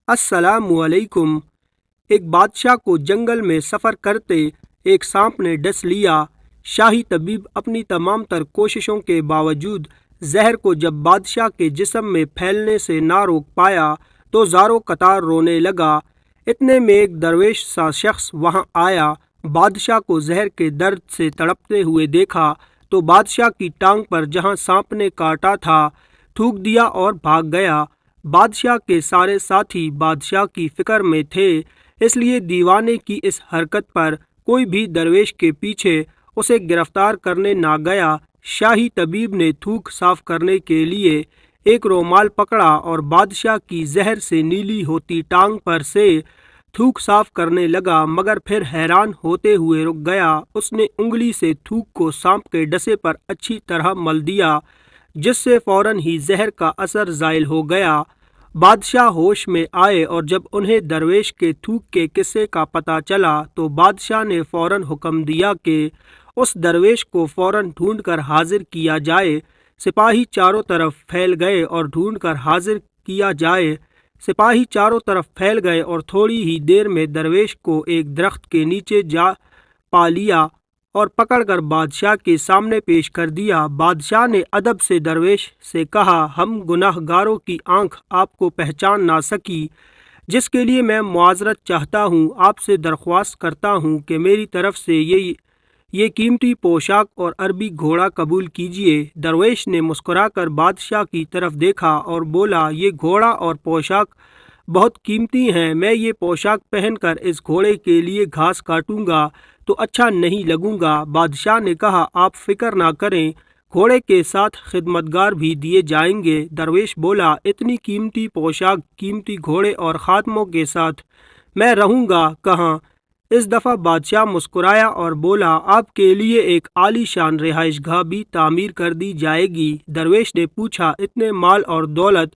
السلام علیکم۔ ایک بادشاہ کو جنگل میں سفر کرتے ایک سانپ نے ڈس لیا۔ شاہی طبیب اپنی تمام تر کوششوں کے باوجود زہر کو جب بادشاہ کے جسم میں پھیلنے سے نہ روک پایا تو زاروں قطار رونے لگا۔ اتنے میں ایک درویش سا شخص وہاں آیا۔ بادشاہ کو زہر کے درد سے تڑپتے ہوئے دیکھا تو بادشاہ کی ٹانگ پر جہاں سانپ نے کاٹا تھا تھوک دیا اور بھاگ گیا۔ بادشاہ کے سارے ساتھی بادشاہ کی فکر میں تھے، اس لیے دیوانے کی اس حرکت پر کوئی بھی درویش کے پیچھے اسے گرفتار کرنے نہ گیا۔ شاہی طبیب نے تھوک صاف کرنے کے لیے ایک رومال پکڑا اور بادشاہ کی زہر سے نیلی ہوتی ٹانگ پر سے تھوک صاف کرنے لگا، مگر پھر حیران ہوتے ہوئے رک گیا۔ اس نے انگلی سے تھوک کو سانپ کے ڈسے پر اچھی طرح مل دیا، جس سے فوراً ہی زہر کا اثر زائل ہو گیا۔ بادشاہ ہوش میں آئے اور جب انہیں درویش کے تھوک کے قصے کا پتہ چلا تو بادشاہ نے فوراً حکم دیا کہ اس درویش کو فوراً ڈھونڈ کر حاضر کیا جائے۔ سپاہی چاروں طرف پھیل گئے اور ڈھونڈ کر حاضر کیا جائے۔ سپاہی چاروں طرف پھیل گئے اور تھوڑی ہی دیر میں درویش کو ایک درخت کے نیچے جا پا لیا اور پکڑ کر بادشاہ کے سامنے پیش کر دیا۔ بادشاہ نے ادب سے درویش سے کہا، ہم گناہ گاروں کی آنکھ آپ کو پہچان نہ سکی، جس کے لیے میں معذرت چاہتا ہوں۔ آپ سے درخواست کرتا ہوں کہ میری طرف سے یہ قیمتی پوشاک اور عربی گھوڑا قبول کیجیے۔ درویش نے مسکرا کر بادشاہ کی طرف دیکھا اور بولا، یہ گھوڑا اور پوشاک بہت قیمتی ہیں، میں یہ پوشاک پہن کر اس گھوڑے کے لیے گھاس کاٹوں گا تو اچھا نہیں لگوں گا۔ بادشاہ نے کہا، آپ فکر نہ کریں، گھوڑے کے ساتھ خدمتگار بھی دیے جائیں گے۔ درویش بولا، اتنی قیمتی پوشاک، قیمتی گھوڑے اور خادموں کے ساتھ میں رہوں گا کہاں؟ اس دفعہ بادشاہ مسکرایا اور بولا، آپ کے لیے ایک عالی شان رہائش گاہ بھی تعمیر کر دی جائے گی۔ درویش نے پوچھا، اتنے مال اور دولت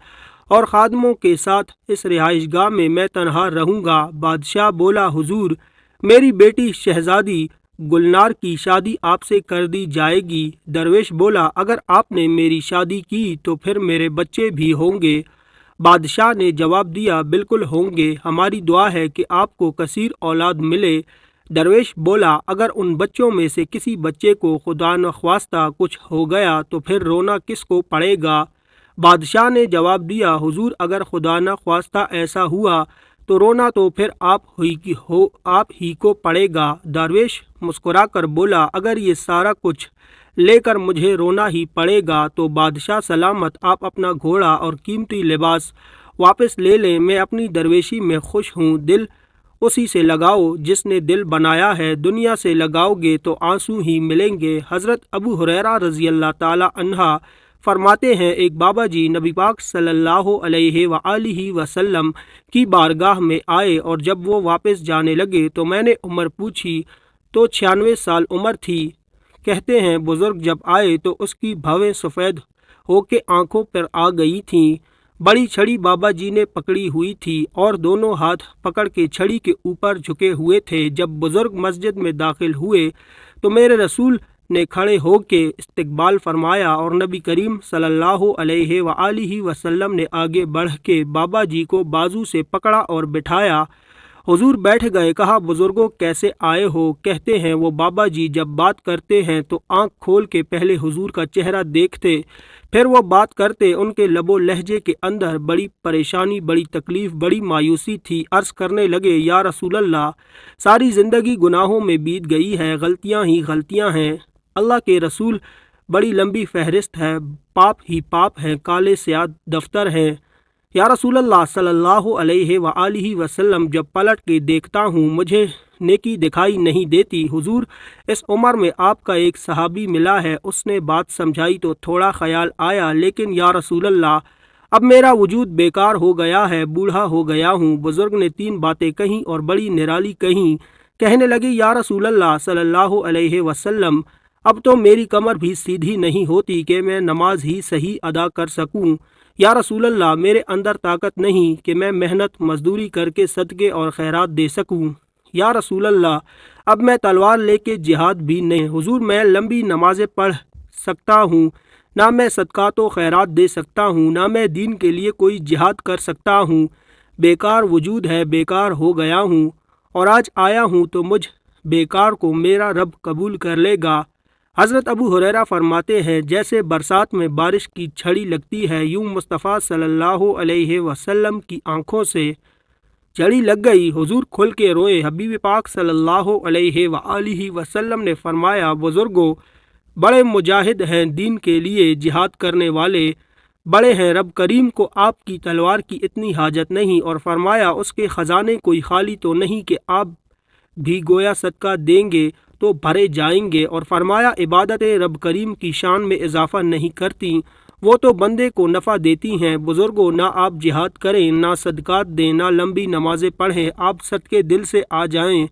اور خادموں کے ساتھ اس رہائش گاہ میں میں تنہا رہوں گا؟ بادشاہ بولا، حضور، میری بیٹی شہزادی گلنار کی شادی آپ سے کر دی جائے گی۔ درویش بولا، اگر آپ نے میری شادی کی تو پھر میرے بچے بھی ہوں گے؟ بادشاہ نے جواب دیا، بالکل ہوں گے، ہماری دعا ہے کہ آپ کو کثیر اولاد ملے۔ درویش بولا، اگر ان بچوں میں سے کسی بچے کو خدا نخواستہ کچھ ہو گیا تو پھر رونا کس کو پڑے گا؟ بادشاہ نے جواب دیا، حضور، اگر خدا نخواستہ ایسا ہوا تو رونا تو پھر آپ ہی کو پڑے گا۔ درویش مسکرا کر بولا، اگر یہ سارا کچھ لے کر مجھے رونا ہی پڑے گا تو بادشاہ سلامت، آپ اپنا گھوڑا اور قیمتی لباس واپس لے لیں، میں اپنی درویشی میں خوش ہوں۔ دل اسی سے لگاؤ جس نے دل بنایا ہے، دنیا سے لگاؤ گے تو آنسو ہی ملیں گے۔ حضرت ابو ہریرہ رضی اللہ تعالی عنہ فرماتے ہیں، ایک بابا جی نبی پاک صلی اللہ علیہ وآلہ وسلم کی بارگاہ میں آئے اور جب وہ واپس جانے لگے تو میں نے عمر پوچھی تو 96 سال عمر تھی۔ کہتے ہیں بزرگ جب آئے تو اس کی بھویں سفید ہو کے آنکھوں پر آ گئی تھیں۔ بڑی چھڑی بابا جی نے پکڑی ہوئی تھی اور دونوں ہاتھ پکڑ کے چھڑی کے اوپر جھکے ہوئے تھے۔ جب بزرگ مسجد میں داخل ہوئے تو میرے رسول نے کھڑے ہو کے استقبال فرمایا اور نبی کریم صلی اللہ علیہ وآلہ وسلم نے آگے بڑھ کے بابا جی کو بازو سے پکڑا اور بٹھایا۔ حضور بیٹھ گئے۔ کہا، بزرگوں کیسے آئے ہو؟ کہتے ہیں وہ بابا جی جب بات کرتے ہیں تو آنکھ کھول کے پہلے حضور کا چہرہ دیکھتے، پھر وہ بات کرتے۔ ان کے لب و لہجے کے اندر بڑی پریشانی، بڑی تکلیف، بڑی مایوسی تھی۔ عرض کرنے لگے، یا رسول اللہ، ساری زندگی گناہوں میں بیت گئی ہے، غلطیاں ہی غلطیاں ہیں۔ اللہ کے رسول، بڑی لمبی فہرست ہے، پاپ ہی پاپ ہیں، کالے سیاہ دفتر ہیں۔ یا رسول اللہ صلی اللہ علیہ وآلہ وسلم، جب پلٹ کے دیکھتا ہوں مجھے نیکی دکھائی نہیں دیتی۔ حضور، اس عمر میں آپ کا ایک صحابی ملا ہے، اس نے بات سمجھائی تو تھوڑا خیال آیا، لیکن یا رسول اللہ، اب میرا وجود بیکار ہو گیا ہے، بوڑھا ہو گیا ہوں۔ بزرگ نے 3 باتیں کہیں اور بڑی نرالی کہیں۔ کہنے لگے، یا رسول اللہ صلی اللہ علیہ وسلم، اب تو میری کمر بھی سیدھی نہیں ہوتی کہ میں نماز ہی صحیح ادا کر سکوں۔ یا رسول اللہ، میرے اندر طاقت نہیں کہ میں محنت مزدوری کر کے صدقے اور خیرات دے سکوں۔ یا رسول اللہ، اب میں تلوار لے کے جہاد بھی نہیں۔ حضور، میں لمبی نمازیں پڑھ سکتا ہوں، نہ میں صدقات و خیرات دے سکتا ہوں، نہ میں دین کے لیے کوئی جہاد کر سکتا ہوں۔ بیکار وجود ہے، بیکار ہو گیا ہوں، اور آج آیا ہوں تو مجھ بیکار کو میرا رب قبول کر لے گا۔ حضرت ابو ہریرہ فرماتے ہیں جیسے برسات میں بارش کی چھڑی لگتی ہے، یوں مصطفیٰ صلی اللہ علیہ وسلم کی آنکھوں سے چھڑی لگ گئی، حضور کھل کے روئے۔ حبیب پاک صلی اللہ علیہ وآلہ وسلم نے فرمایا بزرگوں بڑے مجاہد ہیں، دین کے لیے جہاد کرنے والے بڑے ہیں، رب کریم کو آپ کی تلوار کی اتنی حاجت نہیں، اور فرمایا اس کے خزانے کوئی خالی تو نہیں کہ آپ بھی گویا صدقہ دیں گے تو بھرے جائیں گے، اور فرمایا عبادتیں رب کریم کی شان میں اضافہ نہیں کرتی، وہ تو بندے کو نفع دیتی ہیں۔ بزرگوں نہ آپ جہاد کریں، نہ صدقات دیں، نہ لمبی نمازیں پڑھیں، آپ صدقے دل سے آ جائیں،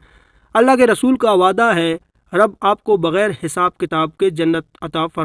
اللہ کے رسول کا وعدہ ہے رب آپ کو بغیر حساب کتاب کے جنت عطا فرمائے۔